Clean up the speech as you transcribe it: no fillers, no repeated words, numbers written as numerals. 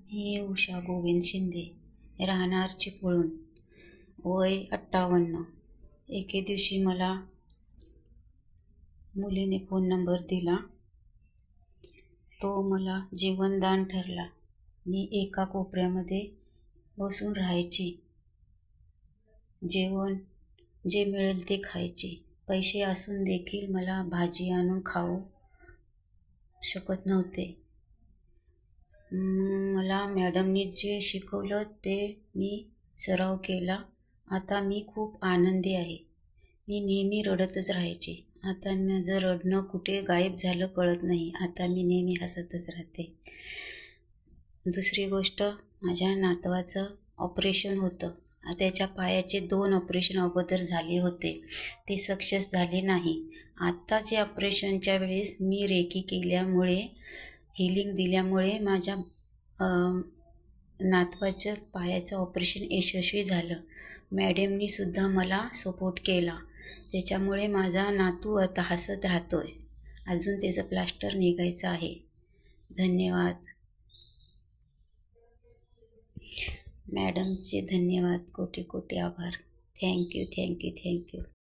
मी उषा गोविंद शिंदे, राहणार चिपळूण, वय 58. एके दिवशी मला मुलीने फोन नंबर दिला. तो मला जीवनदान ठरला. मी एका कोपऱ्यामध्ये बसून राहायची. जेवण जे मिळेल ते खायचे. पैसे असून देखील मला भाजी आणून खाऊ शकत नव्हते. मला मॅडमनी जे शिकवलं ते मी सराव केला. आता मी खूप आनंदी आहे. मी नेहमी रडतच राहायचे. आता माझं रडणं कुठे गायब झालं कळत नाही. आता मी नेहमी हसतच राहते. दुसरी गोष्ट, माझ्या नातवाचं ऑपरेशन होतं. त्याच्या पायाचे 2 ऑपरेशन अगोदर झाले होते. ते सक्सेस झाले नाही. आत्ताचे ऑपरेशनच्या वेळेस मी रेकी केल्यामुळे, हिलिंग दिल्यामुळे माझ्या नातवाचं पायाचं ऑपरेशन यशस्वी झालं. मॅडमनी सुद्धा मला सपोर्ट केला. त्याच्यामुळे माझा नातू आता हसत राहतोय. अजून त्याचं प्लास्टर निघायचं आहे. धन्यवाद मॅडमचे, धन्यवाद, कोटी कोटी आभार. थँक्यू.